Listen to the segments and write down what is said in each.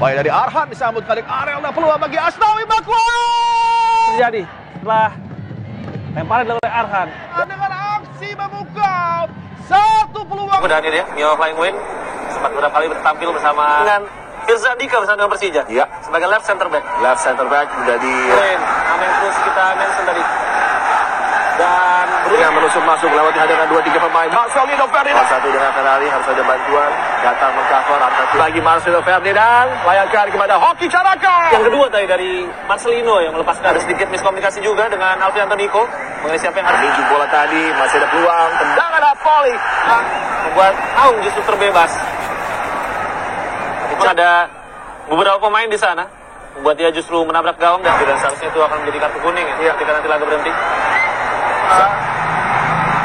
Baik dari Arhan disambut kali Ariel, ada peluang bagi Asnawi Bakwa. Terjadi setelah lemparan oleh Arhan. Dengan aksi memukau satu peluang. Kemudian ini ya, Mio Flying Wind sempat beberapa kali tampil bersama dengan Firza Dika bersama dengan Persija. Iya. Sebagai left center back. Left center back menjadi Nama yang terus kita mention tadi. Dan yang menusuk masuk melewati hadangan 2-3 pemain. Marcelino Ferdinand. Satu dengan Ferrari harus ada bantuan. Datang mengcover angkat lagi Marcelino Ferdinand. Layakkan kepada Hoki Caraka. Yang kedua tadi dari Marcelino yang melepaskan. Ada sedikit miskomunikasi juga dengan Alfianto Niko mengenai siapa yang harus meninju bola tadi. Masih ada peluang. Tendangan Napoli. Membuat Aung justru terbebas. Itu ada beberapa pemain di sana membuat dia justru menabrak gawang dan seharusnya itu akan menjadi kartu kuning ya ketika nanti laga berhenti.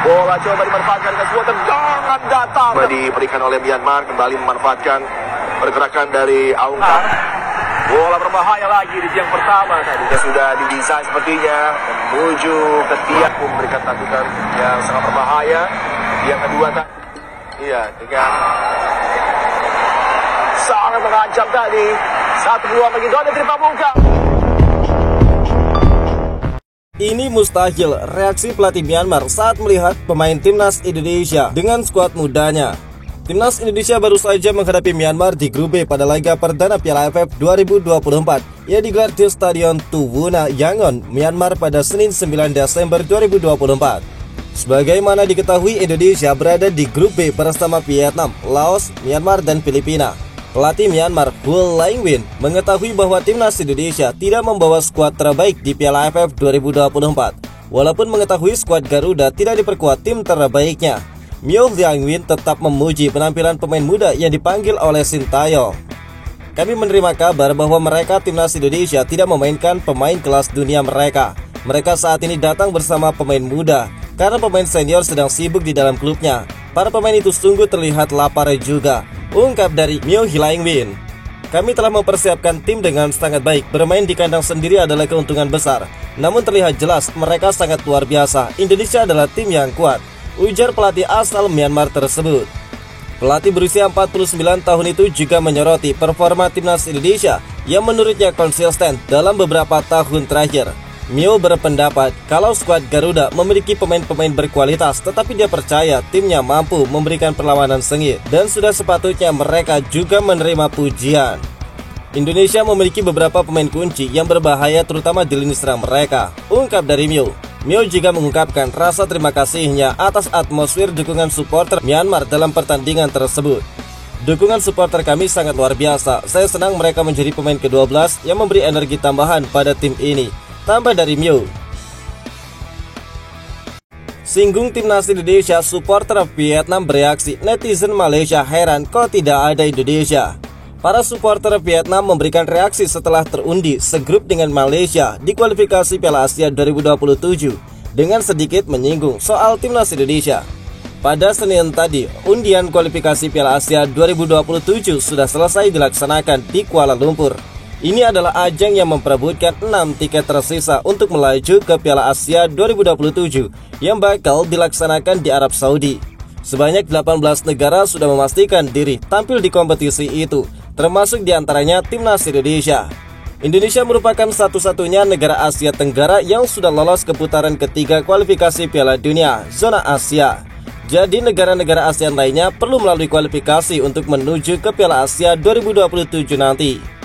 Bola coba dimanfaatkan dengan sebuah tendangan datang. Diberikan oleh Myanmar, kembali memanfaatkan pergerakan dari Aung Tan. Bola berbahaya lagi di tiang pertama tadi. Sudah didesain sepertinya menuju ke tiang, memberikan takutan yang sangat berbahaya. Yang kedua tadi. Iya, dengan sangat mengancam tadi. Satu peluang bagi Doni Tripamuka. Ini mustahil, reaksi pelatih Myanmar saat melihat pemain timnas Indonesia dengan skuad mudanya. Timnas Indonesia baru saja menghadapi Myanmar di grup B pada laga perdana Piala AFF 2024 yang digelar di Stadion Tuwuna, Yangon, Myanmar pada Senin 9 Desember 2024. Sebagaimana diketahui, Indonesia berada di grup B bersama Vietnam, Laos, Myanmar, dan Filipina. Pelatih Myanmar, Hul Laing Win, mengetahui bahwa timnas Indonesia tidak membawa skuad terbaik di Piala AFF 2024. Walaupun mengetahui skuad Garuda tidak diperkuat tim terbaiknya, Myo Laing Win tetap memuji penampilan pemain muda yang dipanggil oleh Sintayong. Kami menerima kabar bahwa mereka timnas Indonesia tidak memainkan pemain kelas dunia mereka. Mereka saat ini datang bersama pemain muda karena pemain senior sedang sibuk di dalam klubnya. Para pemain itu sungguh terlihat lapar juga, ungkap dari Myo Laing Win. Kami telah mempersiapkan tim dengan sangat baik. Bermain di kandang sendiri adalah keuntungan besar. Namun terlihat jelas mereka sangat luar biasa. Indonesia adalah tim yang kuat, ujar pelatih asal Myanmar tersebut. Pelatih berusia 49 tahun itu juga menyoroti performa timnas Indonesia yang menurutnya konsisten dalam beberapa tahun terakhir. Myo berpendapat kalau skuad Garuda memiliki pemain-pemain berkualitas, tetapi dia percaya timnya mampu memberikan perlawanan sengit dan sudah sepatutnya mereka juga menerima pujian. Indonesia memiliki beberapa pemain kunci yang berbahaya terutama di lini serang mereka, ungkap dari Myo. Myo juga mengungkapkan rasa terima kasihnya atas atmosfer dukungan supporter Myanmar dalam pertandingan tersebut. Dukungan supporter kami sangat luar biasa. Saya senang mereka menjadi pemain ke-12 yang memberi energi tambahan pada tim ini, tambah dari Myo. Singgung timnas Indonesia, supporter Vietnam bereaksi. Netizen Malaysia heran kok tidak ada Indonesia. Para supporter Vietnam memberikan reaksi setelah terundi segrup dengan Malaysia di kualifikasi Piala Asia 2027 dengan sedikit menyinggung soal timnas Indonesia. Pada Senin tadi, undian kualifikasi Piala Asia 2027 sudah selesai dilaksanakan di Kuala Lumpur. Ini adalah ajang yang memperebutkan 6 tiket tersisa untuk melaju ke Piala Asia 2027 yang bakal dilaksanakan di Arab Saudi. Sebanyak 18 negara sudah memastikan diri tampil di kompetisi itu, termasuk diantaranya timnas Indonesia. Indonesia merupakan satu-satunya negara Asia Tenggara yang sudah lolos ke putaran ketiga kualifikasi Piala Dunia zona Asia. Jadi negara-negara ASEAN lainnya perlu melalui kualifikasi untuk menuju ke Piala Asia 2027 nanti.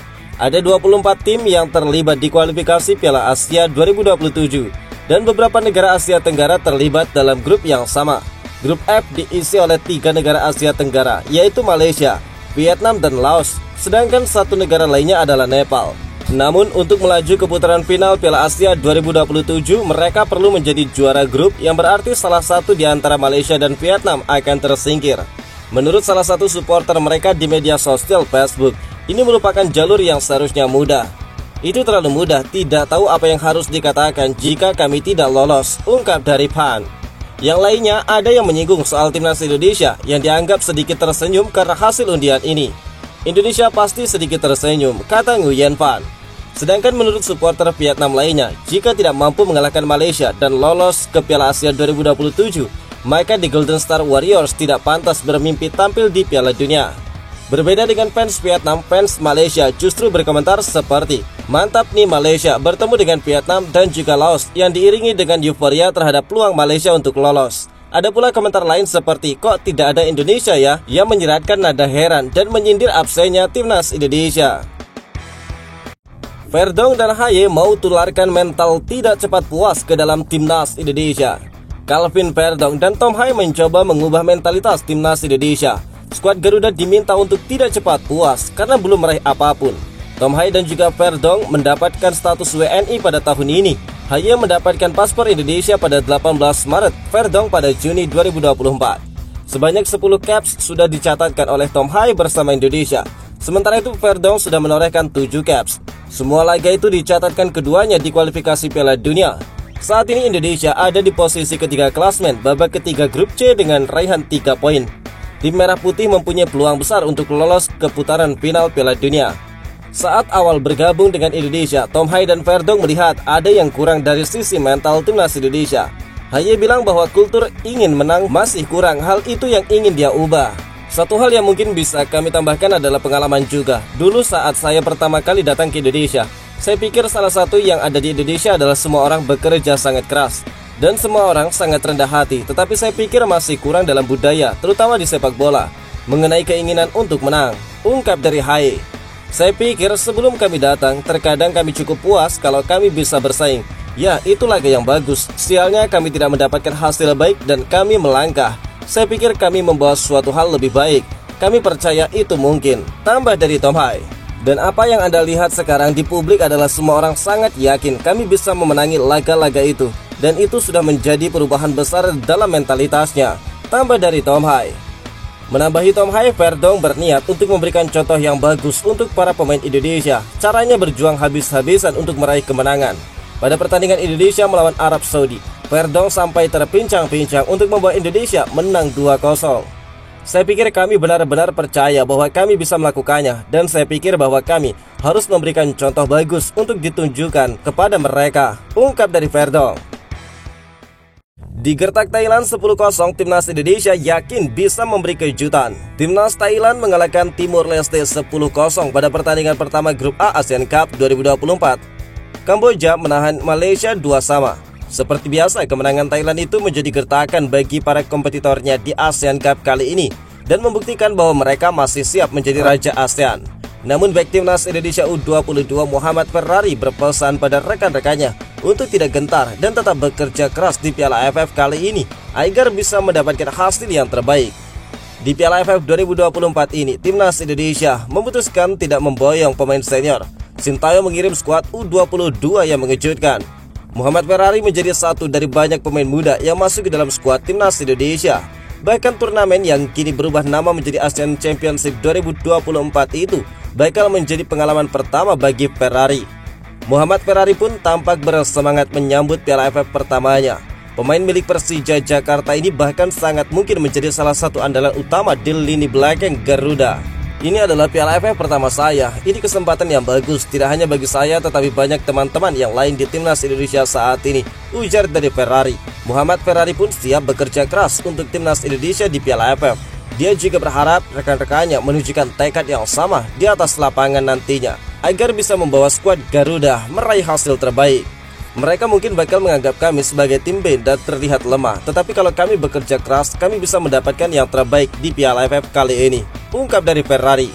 Ada 24 tim yang terlibat di kualifikasi Piala Asia 2027 dan beberapa negara Asia Tenggara terlibat dalam grup yang sama. Grup F diisi oleh 3 negara Asia Tenggara, yaitu Malaysia, Vietnam, dan Laos, sedangkan satu negara lainnya adalah Nepal. Namun untuk melaju ke putaran final Piala Asia 2027, mereka perlu menjadi juara grup, yang berarti salah satu di antara Malaysia dan Vietnam akan tersingkir. Menurut salah satu supporter mereka di media sosial Facebook, ini merupakan jalur yang seharusnya mudah. Itu terlalu mudah, tidak tahu apa yang harus dikatakan jika kami tidak lolos, ungkap dari Pan. Yang lainnya ada yang menyinggung soal timnas Indonesia yang dianggap sedikit tersenyum karena hasil undian ini. Indonesia pasti sedikit tersenyum, kata Nguyen Phan. Sedangkan menurut supporter Vietnam lainnya, jika tidak mampu mengalahkan Malaysia dan lolos ke Piala Asia 2027, maka The Golden Star Warriors tidak pantas bermimpi tampil di Piala Dunia. Berbeda dengan fans Vietnam, fans Malaysia justru berkomentar seperti, "Mantap nih Malaysia bertemu dengan Vietnam dan juga Laos," yang diiringi dengan euforia terhadap peluang Malaysia untuk lolos. Ada pula komentar lain seperti, "Kok tidak ada Indonesia ya?" yang menyiratkan nada heran dan menyindir absennya timnas Indonesia. Verdong dan Haye mau tularkan mental tidak cepat puas ke dalam timnas Indonesia. Calvin Verdong dan Tom Haye mencoba mengubah mentalitas timnas Indonesia. Skuad Garuda diminta untuk tidak cepat puas karena belum meraih apapun. Tom Haye dan juga Verdong mendapatkan status WNI pada tahun ini. Haye mendapatkan paspor Indonesia pada 18 Maret, Verdong pada Juni 2024. Sebanyak 10 caps sudah dicatatkan oleh Tom Haye bersama Indonesia. Sementara itu Verdong sudah menorehkan 7 caps. Semua laga itu dicatatkan keduanya di kualifikasi Piala Dunia. Saat ini Indonesia ada di posisi ketiga klasmen babak ketiga grup C dengan raihan 3 poin. Tim Merah Putih mempunyai peluang besar untuk lolos ke putaran final Piala Dunia. Saat awal bergabung dengan Indonesia, Tom Haye dan Verdong melihat ada yang kurang dari sisi mental timnas Indonesia. Haye bilang bahwa kultur ingin menang masih kurang, hal itu yang ingin dia ubah. Satu hal yang mungkin bisa kami tambahkan adalah pengalaman juga. Dulu saat saya pertama kali datang ke Indonesia, saya pikir salah satu yang ada di Indonesia adalah semua orang bekerja sangat keras dan semua orang sangat rendah hati, tetapi saya pikir masih kurang dalam budaya, terutama di sepak bola, mengenai keinginan untuk menang, ungkap dari Haye. Saya pikir sebelum kami datang, terkadang kami cukup puas kalau kami bisa bersaing. Ya, itu laga yang bagus. Sialnya kami tidak mendapatkan hasil baik dan kami melangkah. Saya pikir kami membawa suatu hal lebih baik. Kami percaya itu mungkin, tambah dari Tom Haye. Dan apa yang Anda lihat sekarang di publik adalah semua orang sangat yakin kami bisa memenangi laga-laga itu. Dan itu sudah menjadi perubahan besar dalam mentalitasnya, tambah dari Tom Haye. Menambahi Tom Haye, Verdong berniat untuk memberikan contoh yang bagus untuk para pemain Indonesia. Caranya berjuang habis-habisan untuk meraih kemenangan. Pada pertandingan Indonesia melawan Arab Saudi, Verdong sampai terpincang-pincang untuk membawa Indonesia menang 2-0. Saya pikir kami benar-benar percaya bahwa kami bisa melakukannya, dan saya pikir bahwa kami harus memberikan contoh bagus untuk ditunjukkan kepada mereka, ungkap dari Verdong. Digertak Thailand 10-0, timnas Indonesia yakin bisa memberi kejutan. Timnas Thailand mengalahkan Timur Leste 10-0 pada pertandingan pertama grup A Asian Cup 2024. Kamboja menahan Malaysia 2-2. Seperti biasa, kemenangan Thailand itu menjadi gertakan bagi para kompetitornya di ASEAN Cup kali ini dan membuktikan bahwa mereka masih siap menjadi raja ASEAN. Namun bek timnas Indonesia U22 Muhammad Ferrari berpesan pada rekan-rekannya untuk tidak gentar dan tetap bekerja keras di Piala AFF kali ini agar bisa mendapatkan hasil yang terbaik. Di Piala AFF 2024 ini, timnas Indonesia memutuskan tidak memboyong pemain senior. Sintayong mengirim skuad U22 yang mengejutkan. Muhammad Ferrari menjadi satu dari banyak pemain muda yang masuk ke dalam skuad timnas Indonesia. Bahkan turnamen yang kini berubah nama menjadi Asian Championship 2024 itu bakal menjadi pengalaman pertama bagi Ferrari. Muhammad Ferrari pun tampak bersemangat menyambut Piala AFF pertamanya. Pemain milik Persija Jakarta ini bahkan sangat mungkin menjadi salah satu andalan utama di lini belakang Garuda. Ini adalah Piala AFF pertama saya. Ini kesempatan yang bagus, tidak hanya bagi saya tetapi banyak teman-teman yang lain di timnas Indonesia saat ini, ujar dari Ferrari. Muhammad Ferrari pun siap bekerja keras untuk timnas Indonesia di Piala AFF. Dia juga berharap rekan-rekannya menunjukkan tekad yang sama di atas lapangan nantinya agar bisa membawa skuad Garuda meraih hasil terbaik. Mereka mungkin bakal menganggap kami sebagai tim B dan terlihat lemah, tetapi kalau kami bekerja keras, kami bisa mendapatkan yang terbaik di Piala AFF kali ini, ungkap dari Ferrari.